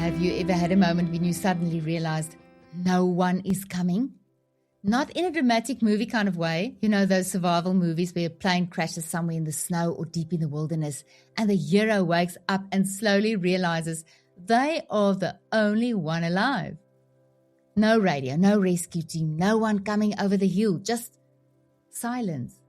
Have you ever had a moment when you suddenly realized no one is coming? Not in a dramatic movie kind of way, you know, those survival movies where a plane crashes somewhere in the snow or deep in the wilderness and the hero wakes up and slowly realizes they are the only one alive. No radio, no rescue team, no one coming over the hill, just silence.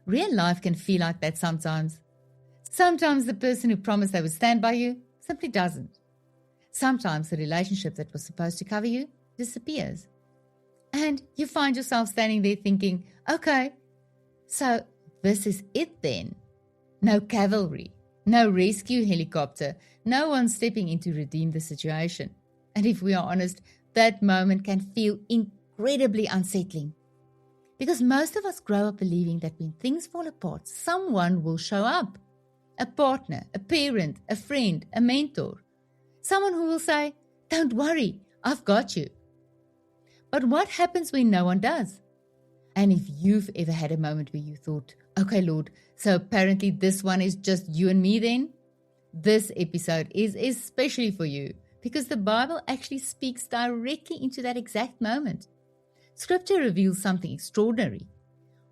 Real life can feel like that sometimes. Sometimes the person who promised they would stand by you simply doesn't. Sometimes the relationship that was supposed to cover you disappears. And you find yourself standing there thinking, okay, so this is it then. No cavalry, no rescue helicopter, no one stepping in to redeem the situation. And if we are honest, that moment can feel incredibly unsettling. Because most of us grow up believing that when things fall apart, someone will show up. A partner, a parent, a friend, a mentor. Someone who will say, don't worry, I've got you. But what happens when no one does? And if you've ever had a moment where you thought, okay, Lord, so apparently this one is just you and me then? This episode is especially for you because the Bible actually speaks directly into that exact moment. Scripture reveals something extraordinary.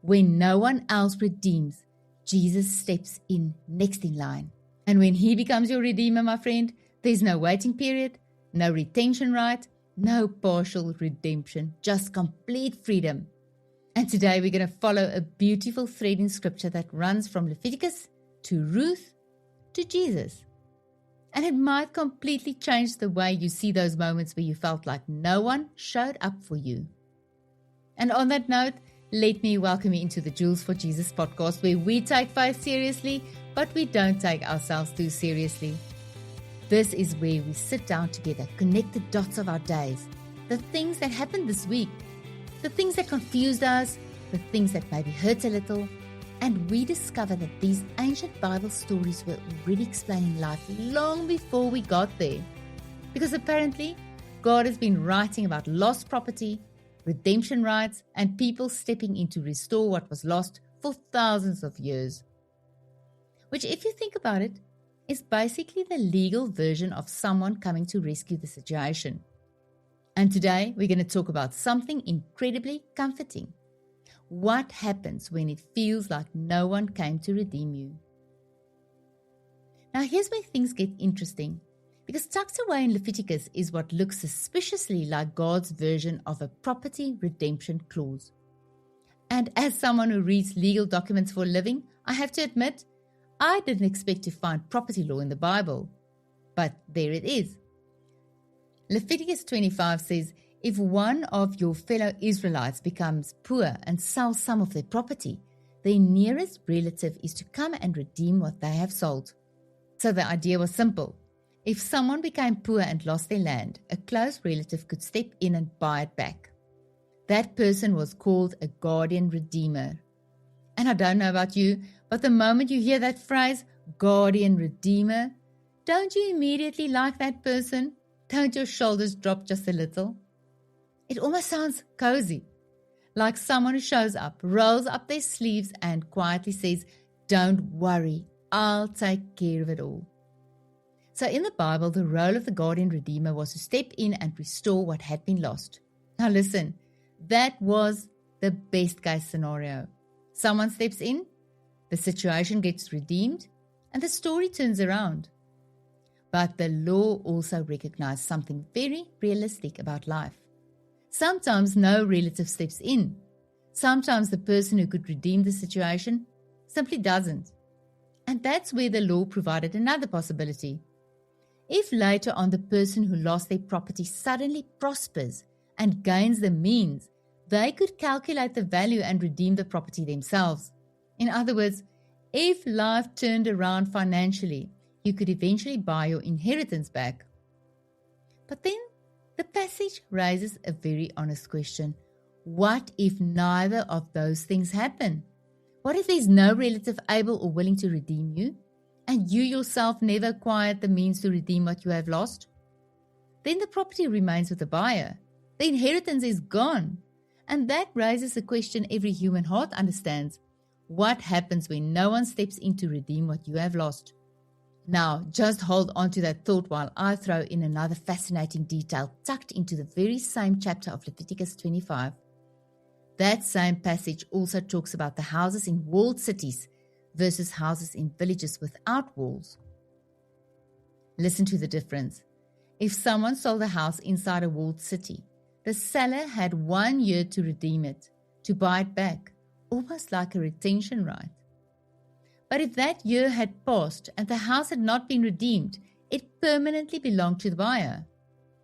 When no one else redeems, Jesus steps in next in line. And when he becomes your redeemer, my friend, there's no waiting period, no retention right, no partial redemption, just complete freedom. And today we're going to follow a beautiful thread in scripture that runs from Leviticus to Ruth to Jesus. And it might completely change the way you see those moments where you felt like no one showed up for you. And on that note, let me welcome you into the Jewels for Jesus podcast, where we take faith seriously, but we don't take ourselves too seriously. This is where we sit down together, connect the dots of our days, the things that happened this week, the things that confused us, the things that maybe hurt a little, and we discover that these ancient Bible stories were already explaining life long before we got there. Because apparently, God has been writing about lost property, redemption rights, and people stepping in to restore what was lost for thousands of years. Which, if you think about it, is basically the legal version of someone coming to rescue the situation. And today, we're going to talk about something incredibly comforting. What happens when it feels like no one came to redeem you? Now, here's where things get interesting. Because tucked away in Leviticus is what looks suspiciously like God's version of a property redemption clause. And as someone who reads legal documents for a living, I have to admit, I didn't expect to find property law in the Bible. But there it is. Leviticus 25 says, if one of your fellow Israelites becomes poor and sells some of their property, their nearest relative is to come and redeem what they have sold. So the idea was simple. If someone became poor and lost their land, a close relative could step in and buy it back. That person was called a guardian redeemer. And I don't know about you, but the moment you hear that phrase, guardian redeemer, don't you immediately like that person? Don't your shoulders drop just a little? It almost sounds cozy, like someone who shows up, rolls up their sleeves and quietly says, don't worry, I'll take care of it all. So in the Bible, the role of the guardian redeemer was to step in and restore what had been lost. Now listen, that was the best case scenario. Someone steps in, the situation gets redeemed, and the story turns around. But the law also recognized something very realistic about life. Sometimes no relative steps in. Sometimes the person who could redeem the situation simply doesn't. And that's where the law provided another possibility. If later on the person who lost their property suddenly prospers and gains the means, they could calculate the value and redeem the property themselves. In other words, if life turned around financially, you could eventually buy your inheritance back. But then the passage raises a very honest question. What if neither of those things happen? What if there's no relative able or willing to redeem you? And you yourself never acquired the means to redeem what you have lost? Then the property remains with the buyer. The inheritance is gone. And that raises a question every human heart understands. What happens when no one steps in to redeem what you have lost? Now, just hold on to that thought while I throw in another fascinating detail tucked into the very same chapter of Leviticus 25. That same passage also talks about the houses in walled cities versus houses in villages without walls. Listen to the difference. If someone sold a house inside a walled city, the seller had 1 year to redeem it, to buy it back, almost like a retention right. But if that year had passed and the house had not been redeemed, it permanently belonged to the buyer.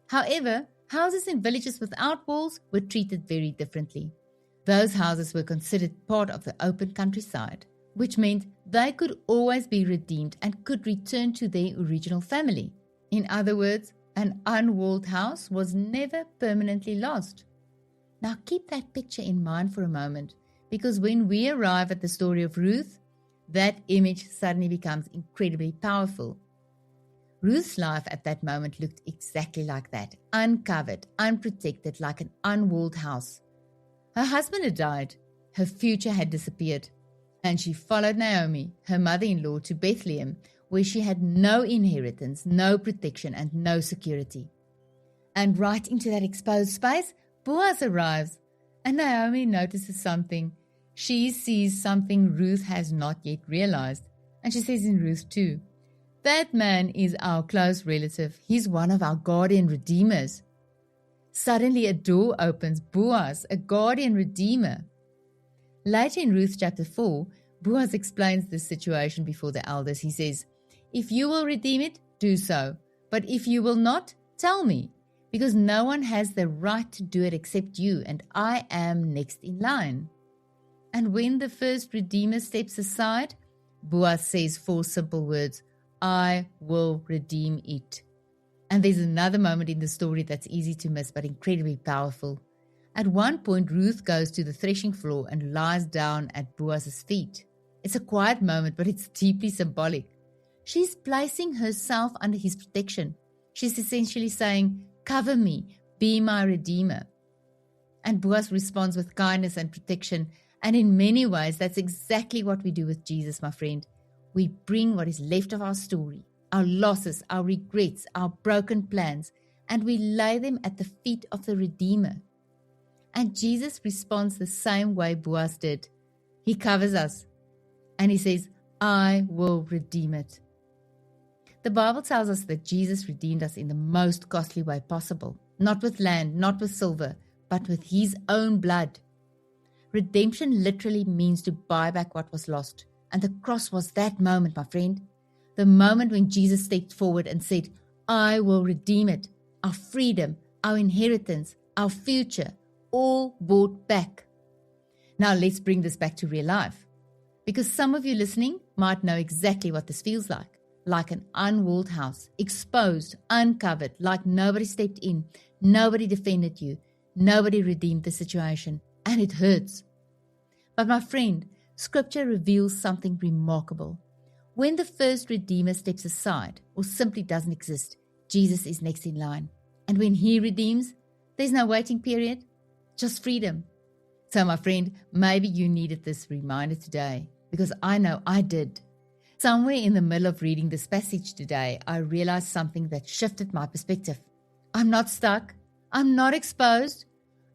However, houses in villages without walls were treated very differently. Those houses were considered part of the open countryside, which meant they could always be redeemed and could return to their original family. In other words, an unwalled house was never permanently lost. Now keep that picture in mind for a moment, because when we arrive at the story of Ruth, that image suddenly becomes incredibly powerful. Ruth's life at that moment looked exactly like that, uncovered, unprotected, like an unwalled house. Her husband had died, her future had disappeared, and she followed Naomi, her mother-in-law, to Bethlehem, where she had no inheritance, no protection, and no security. And right into that exposed space, Boaz arrives, and Naomi notices something. She sees something Ruth has not yet realized. And she says in Ruth 2, "That man is our close relative. He's one of our guardian redeemers." Suddenly a door opens. Boaz, a guardian redeemer. Later in Ruth chapter 4, Boaz explains this situation before the elders. He says, "If you will redeem it, do so. But if you will not, tell me, because no one has the right to do it except you, and I am next in line." And when the first redeemer steps aside, Boaz says 4 simple words, "I will redeem it." And there's another moment in the story that's easy to miss but incredibly powerful. At one point, Ruth goes to the threshing floor and lies down at Boaz's feet. It's a quiet moment, but it's deeply symbolic. She's placing herself under his protection. She's essentially saying, "Cover me, be my redeemer." And Boaz responds with kindness and protection. And in many ways, that's exactly what we do with Jesus, my friend. We bring what is left of our story, our losses, our regrets, our broken plans, and we lay them at the feet of the Redeemer. And Jesus responds the same way Boaz did. He covers us, and he says, "I will redeem it." The Bible tells us that Jesus redeemed us in the most costly way possible, not with land, not with silver, but with his own blood. Redemption literally means to buy back what was lost. And the cross was that moment, my friend. The moment when Jesus stepped forward and said, "I will redeem it." Our freedom, our inheritance, our future, all bought back. Now let's bring this back to real life. Because some of you listening might know exactly what this feels like an unwalled house, exposed, uncovered, like nobody stepped in, nobody defended you, nobody redeemed the situation. And it hurts. But my friend, Scripture reveals something remarkable. When the first Redeemer steps aside or simply doesn't exist, Jesus is next in line. And when he redeems, there's no waiting period, just freedom. So my friend, maybe you needed this reminder today, because I know I did. Somewhere in the middle of reading this passage today, I realized something that shifted my perspective. I'm not stuck. I'm not exposed.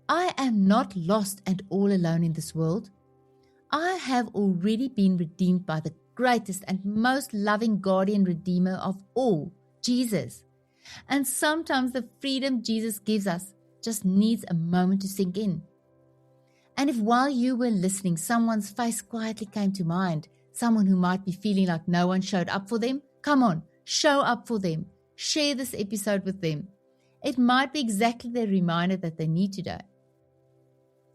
I am not lost and all alone in this world. I have already been redeemed by the greatest and most loving guardian redeemer of all, Jesus. And sometimes the freedom Jesus gives us just needs a moment to sink in. And if while you were listening, someone's face quietly came to mind, someone who might be feeling like no one showed up for them, come on, show up for them. Share this episode with them. It might be exactly the reminder that they need today.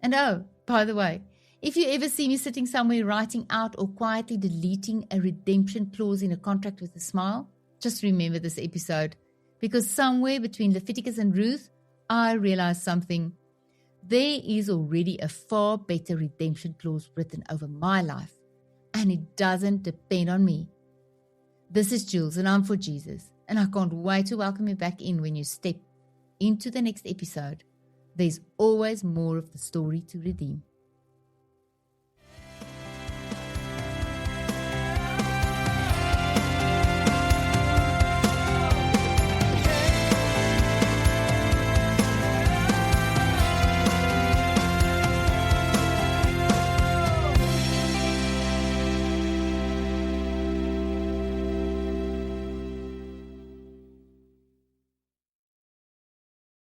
And oh, by the way, if you ever see me sitting somewhere writing out or quietly deleting a redemption clause in a contract with a smile, just remember this episode, because somewhere between Leviticus and Ruth, I realized something. There is already a far better redemption clause written over my life, and it doesn't depend on me. This is Jules, and I'm for Jesus, and I can't wait to welcome you back in when you step into the next episode. There's always more of the story to redeem.